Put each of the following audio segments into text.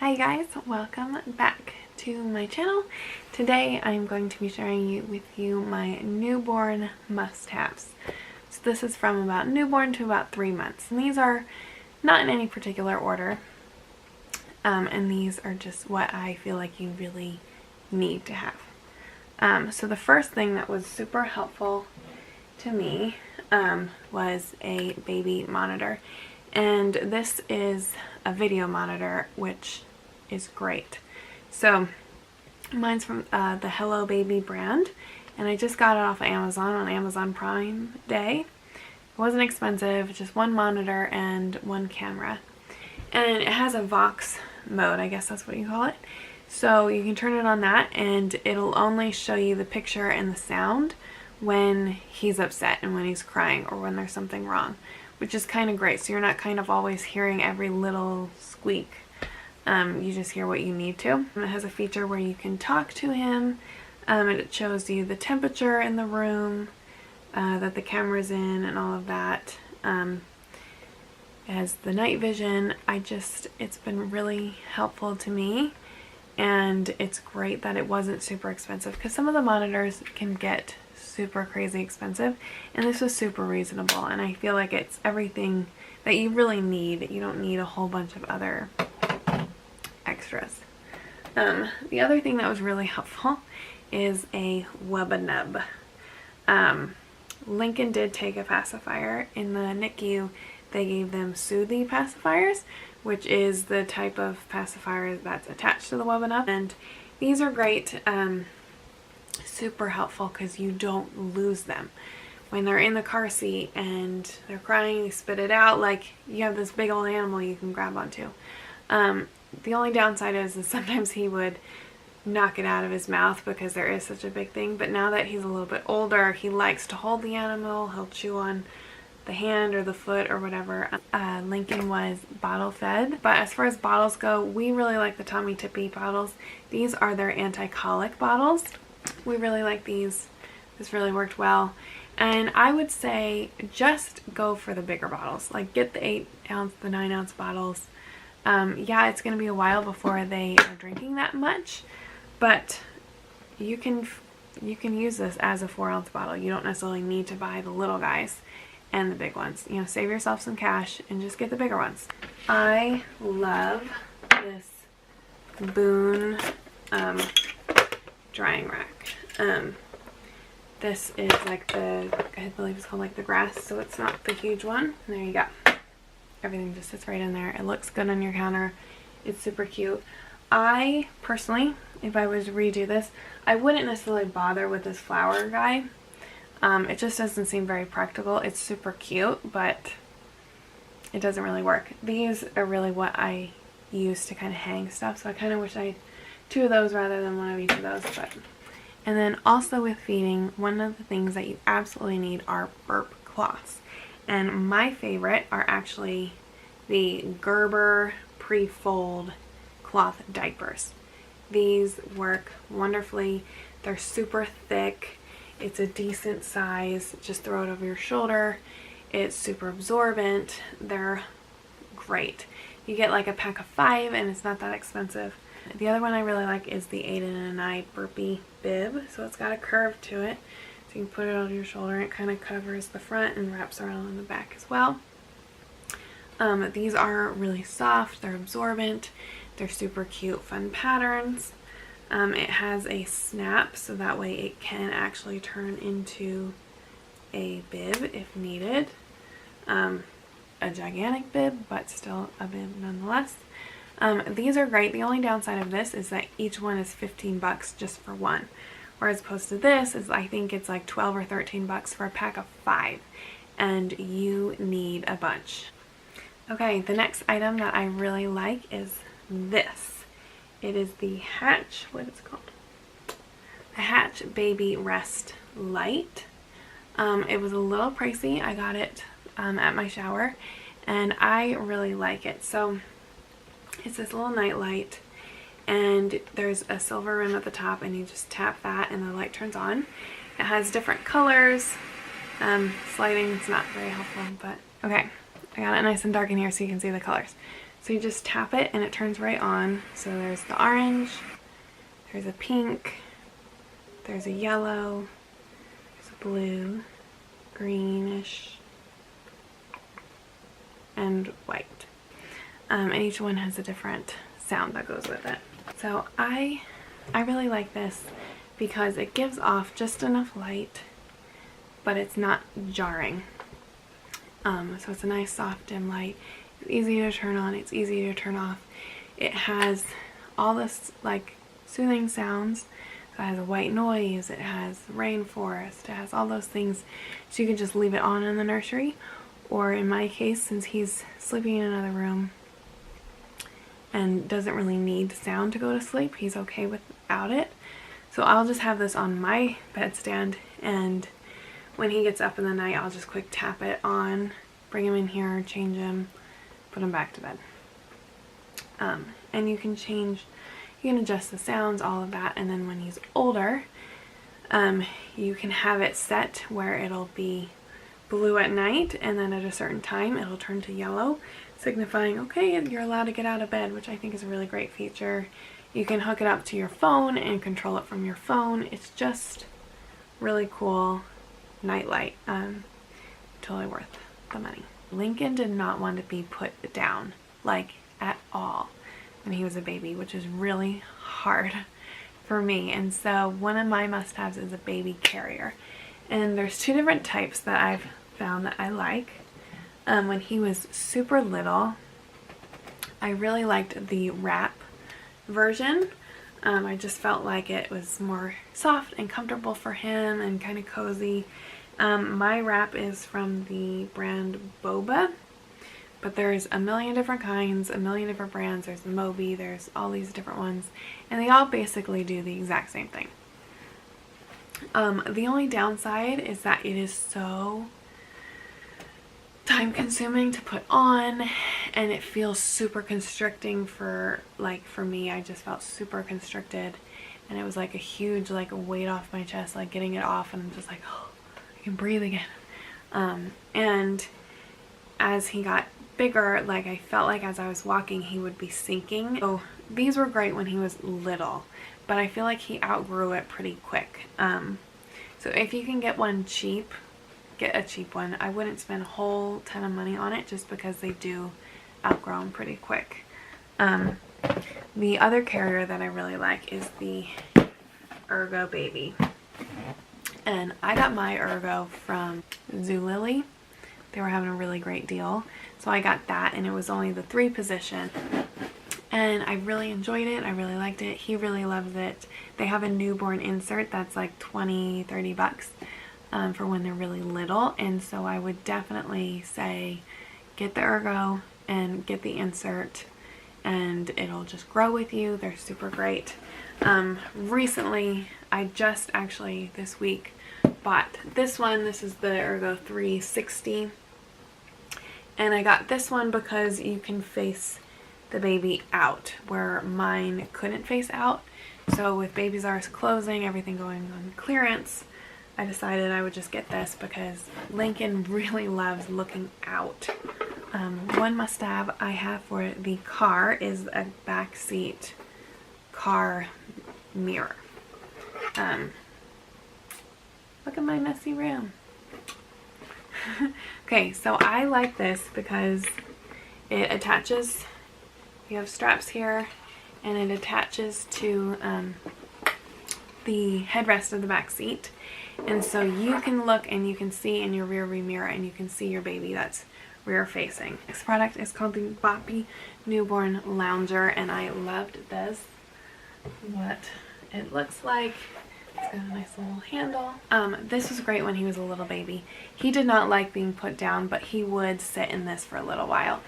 Hi guys, welcome back to my channel. Today I'm going to be sharing with you my newborn must-haves. So this is from about newborn to about 3 months. And these are not in any particular order. And these are just what I feel like you really need to have. So the first thing that was super helpful to me was a baby monitor. And this is a video monitor, which is great. So mine's from the Hello Baby brand, and I just got it off of Amazon on Amazon Prime Day. It wasn't expensive, just one monitor and one camera. And it has a Vox mode, I guess that's what you call it. So you can turn it on that and it'll only show you the picture and the sound when he's upset and when he's crying or when there's something wrong, which is kind of great. So you're not kind of always hearing every little squeak. You just hear what you need to. And it has a feature where you can talk to him, and it shows you the temperature in the room that the camera's in and all of that. It has the night vision. It's been really helpful to me, and it's great that it wasn't super expensive, because some of the monitors can get super crazy expensive, and this was super reasonable, and I feel like it's everything that you really need. You don't need a whole bunch of other extras. The other thing that was really helpful is a Webinub. Lincoln did take a pacifier. In the NICU they gave them Soothie pacifiers, which is the type of pacifier that's attached to the Webinub, and these are great. Super helpful because you don't lose them when they're in the car seat and they're crying. You spit it out, like you have this big old animal you can grab onto. The only downside is sometimes he would knock it out of his mouth because there is such a big thing, but now that he's a little bit older, he likes to hold the animal. He'll chew on the hand or the foot or whatever. Lincoln was bottle fed, but as far as bottles go, we really like the Tommee Tippee bottles. These are their anti-colic bottles. We really like these. This really worked well, and I would say just go for the bigger bottles. Like get the 8 ounce, the 9 ounce bottles. Yeah, it's going to be a while before they are drinking that much, but you can use this as a 4 ounce bottle. You don't necessarily need to buy the little guys and the big ones. You know, save yourself some cash and just get the bigger ones. I love this Boone drying rack. This is like I believe it's called like the grass, so it's not the huge one. And there you go. Everything just sits right in there. It looks good on your counter. It's super cute. I personally, if I was to redo this, I wouldn't necessarily bother with this flower guy. It just doesn't seem very practical. It's super cute, but it doesn't really work. These are really what I use to kind of hang stuff, so I kind of wish I had 2 of those rather than 1 of each of those. But and then also with feeding, one of the things that you absolutely need are burp cloths. And my favorite are actually the Gerber pre-fold cloth diapers. These work wonderfully. They're super thick. It's a decent size. Just throw it over your shoulder. It's super absorbent. They're great. You get like a pack of 5 and it's not that expensive. The other one I really like is the Aiden and I Burpee Bib. So it's got a curve to it. So you can put it on your shoulder and it kind of covers the front and wraps around on the back as well. These are really soft. They're absorbent. They're super cute, fun patterns. It has a snap, so that way it can actually turn into a bib if needed. A gigantic bib, but still a bib nonetheless. These are great. The only downside of this is that each one is $15 just for one. Whereas opposed to this is, I think it's like 12 or 13 bucks for a pack of 5, and you need a bunch. Okay, the next item that I really like is this. It is the Hatch, what is it called? The Hatch Baby Rest Light. It was a little pricey. I got it at my shower, and I really like it. So it's this little night light, and there's a silver rim at the top, and you just tap that and the light turns on. It has different colors. Sliding is not very helpful, but okay. I got it nice and dark in here so you can see the colors. So you just tap it and it turns right on. So there's the orange, there's a pink, there's a yellow, there's a blue, greenish, and white. And each one has a different sound that goes with it. So I really like this because it gives off just enough light, but it's not jarring. So it's a nice soft dim light. It's easy to turn on, it's easy to turn off. It has all this like soothing sounds. So it has a white noise, it has rainforest, it has all those things. So you can just leave it on in the nursery, or in my case, since he's sleeping in another room and doesn't really need sound to go to sleep, he's okay without it. So I'll just have this on my bedstand, and when he gets up in the night, I'll just quick tap it on, bring him in here, change him, put him back to bed. And you can adjust the sounds, all of that, and then when he's older, you can have it set where it'll be blue at night, and then at a certain time it'll turn to yellow, signifying, okay, you're allowed to get out of bed, which I think is a really great feature. You can hook it up to your phone and control it from your phone. It's just really cool nightlight. Totally worth the money. Lincoln did not want to be put down, like, at all when he was a baby, which is really hard for me. And so one of my must-haves is a baby carrier. And there's two different types that I've found that I like. When he was super little, I really liked the wrap version. I just felt like it was more soft and comfortable for him and kind of cozy. My wrap is from the brand Boba, but there's a million different kinds, a million different brands. There's the Moby, there's all these different ones, and they all basically do the exact same thing. The only downside is that it is so time consuming to put on, and it feels super constricting for me. I just felt super constricted, and it was like a huge weight off my chest, like getting it off, and I'm just like, oh, I can breathe again. And as he got bigger, I felt like as I was walking he would be sinking. So these were great when he was little, but I feel like he outgrew it pretty quick. So if you can get one cheap, get a cheap one. I wouldn't spend a whole ton of money on it just because they do outgrow them pretty quick. The other carrier that I really like is the Ergo Baby. And I got my Ergo from Zulily. They were having a really great deal. So I got that, and it was only the 3 position. And I really enjoyed it. I really liked it. He really loves it. They have a newborn insert that's like 20, 30 bucks for when they're really little. And so I would definitely say get the Ergo and get the insert, and it'll just grow with you. They're super great. Recently, I just actually this week bought this one. This is the Ergo 360. And I got this one because you can face the baby out, where mine couldn't face out. So with Babies R Us closing, everything going on clearance, I decided I would just get this because Lincoln really loves looking out. One must-have I have for the car is a backseat car mirror. Look at my messy room. Okay, so I like this because it attaches. You have straps here, and it attaches to the headrest of the back seat, and so you can look and you can see in your rear view mirror, and you can see your baby that's rear facing. This product is called the Boppy Newborn Lounger, and I loved this. What it looks like. It's got a nice little handle. This was great when he was a little baby. He did not like being put down, but he would sit in this for a little while.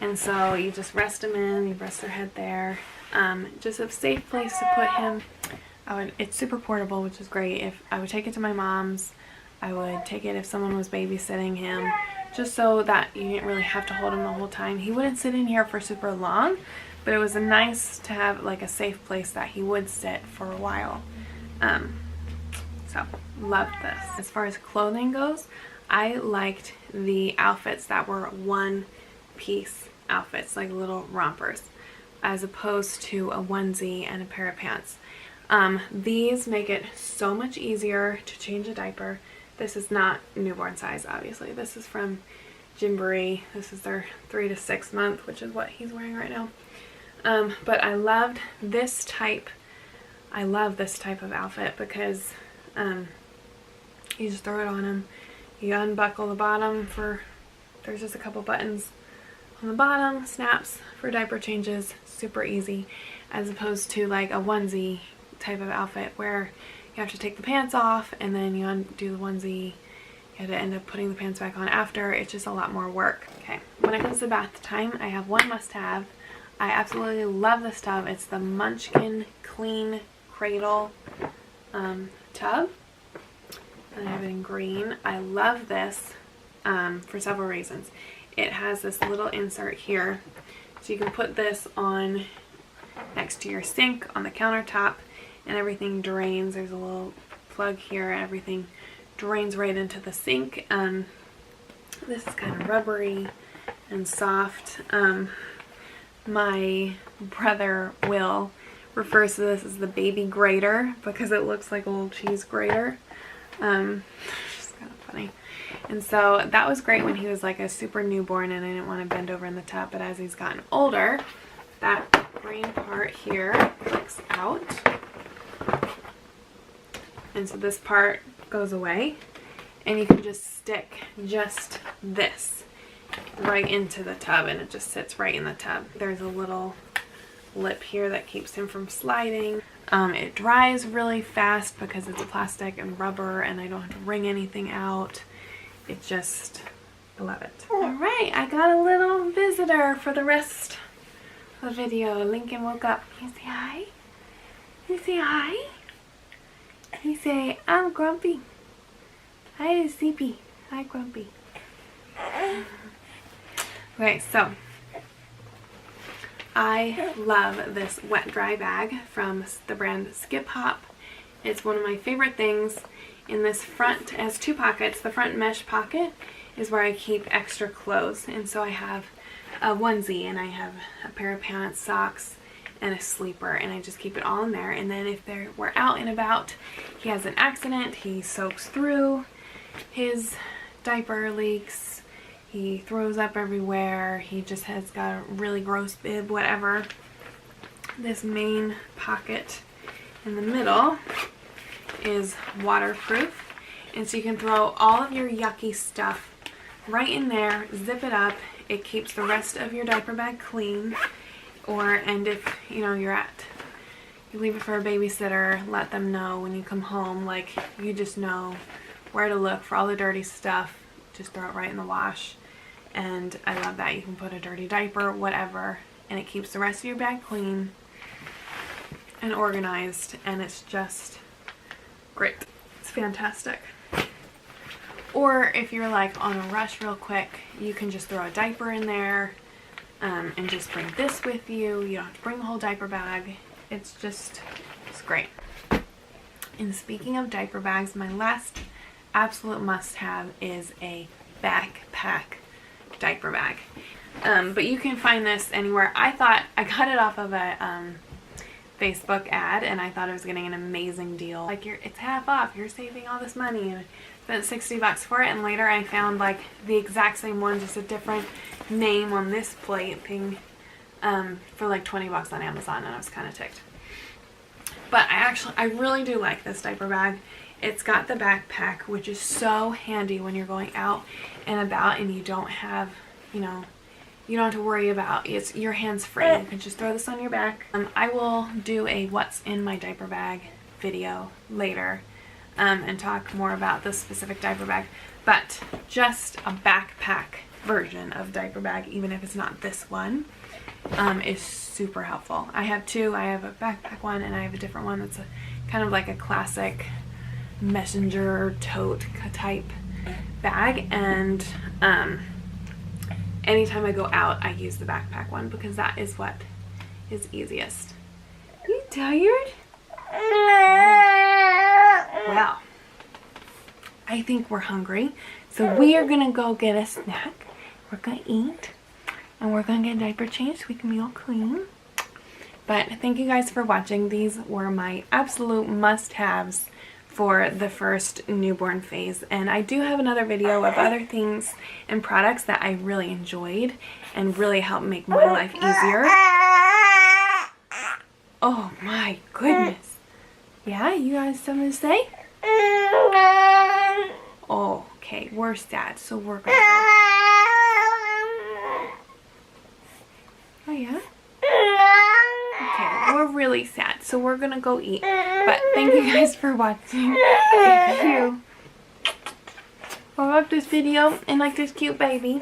And so you just rest him in, you rest their head there. Just a safe place to put him. It's super portable, which is great. If I would take it to my mom's, I would take it if someone was babysitting him, just so that you didn't really have to hold him the whole time. He wouldn't sit in here for super long, but it was nice to have a safe place that he would sit for a while. So loved this. As far as clothing goes, I liked the outfits that were one piece outfits, like little rompers, as opposed to a onesie and a pair of pants. These make it so much easier to change a diaper. This is not newborn size, obviously. This is from Gymboree. This is their 3 to 6 month, which is what he's wearing right now. But I loved this type. I love this type of outfit because you just throw it on him. You unbuckle the bottom there's just a couple buttons on the bottom, snaps for diaper changes, super easy, as opposed to like a onesie type of outfit where you have to take the pants off and then you undo the onesie. You have to end up putting the pants back on after. It's just a lot more work. Okay, when it comes to bath time, I have one must-have. I absolutely love this tub. It's the Munchkin Clean Cradle tub. And I have it in green. I love this for several reasons. It has this little insert here, so you can put this on next to your sink on the countertop, and everything drains. There's a little plug here, and everything drains right into the sink. This is kind of rubbery and soft. My brother Will refers to this as the baby grater because it looks like a little cheese grater. It's just kind of funny. And so that was great when he was like a super newborn and I didn't want to bend over in the tub, but as he's gotten older, that green part here clicks out. And so this part goes away and you can just stick just this right into the tub and it just sits right in the tub. There's a little lip here that keeps him from sliding. It dries really fast because it's plastic and rubber and I don't have to wring anything out. It just, I love it. Alright, I got a little visitor for the rest of the video. Lincoln woke up. Can you say hi? Can you say hi? Can you say, I'm Grumpy? Hi, Sleepy. Hi, Grumpy. Okay, so I love this wet dry bag from the brand Skip Hop. It's one of my favorite things. In this front, it has 2 pockets. The front mesh pocket is where I keep extra clothes, and so I have a onesie and I have a pair of pants, socks, and a sleeper, and I just keep it all in there. And then if we're out and about, he has an accident, he soaks through, his diaper leaks, he throws up everywhere, he just has got a really gross bib, whatever. This main pocket in the middle is waterproof, and so you can throw all of your yucky stuff right in there, zip it up. It keeps the rest of your diaper bag clean. And if you leave it for a babysitter, let them know when you come home, like you just know where to look for all the dirty stuff. Just throw it right in the wash. And I love that. You can put a dirty diaper, whatever, and it keeps the rest of your bag clean and organized, and it's just great. It's fantastic. Or if you're like on a rush real quick, you can just throw a diaper in there and just bring this with you. You don't have to bring the whole diaper bag. It's great. And speaking of diaper bags, my last absolute must-have is a backpack diaper bag. But you can find this anywhere. I thought I got it off of a Facebook ad, and I thought I was getting an amazing deal. Like, it's half off. You're saving all this money, and I spent $60 for it. And later I found like the exact same one, just a different name on this plate thing, for like $20 on Amazon, and I was kind of ticked. But I really do like this diaper bag. It's got the backpack, which is so handy when you're going out and about and you don't have, you don't have to worry about it's your hands free. You can just throw this on your back. I will do a what's in my diaper bag video later and talk more about this specific diaper bag, but just a backpack version of diaper bag, even if it's not this one, is super helpful. I have 2. I have a backpack one and I have a different one that's kind of like a classic messenger tote type bag, and anytime I go out I use the backpack one because that is what is easiest. Are you tired? Well, I think we're hungry, so we are gonna go get a snack. We're gonna eat And we're gonna get a diaper change so we can be all clean. But thank you guys for watching. These were my absolute must-haves for the first newborn phase. And I do have another video of other things and products that I really enjoyed and really helped make my life easier. Oh my goodness. Yeah, you guys something to say? Oh, okay, we're sad, so we're gonna go. Oh yeah? Okay, we're really sad, so we're gonna go eat. But thank you guys for watching. If you love this video and like this cute baby,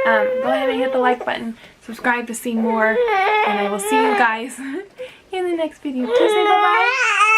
go ahead and hit the like button, subscribe to see more, and I will see you guys in the next video. Please say bye-bye.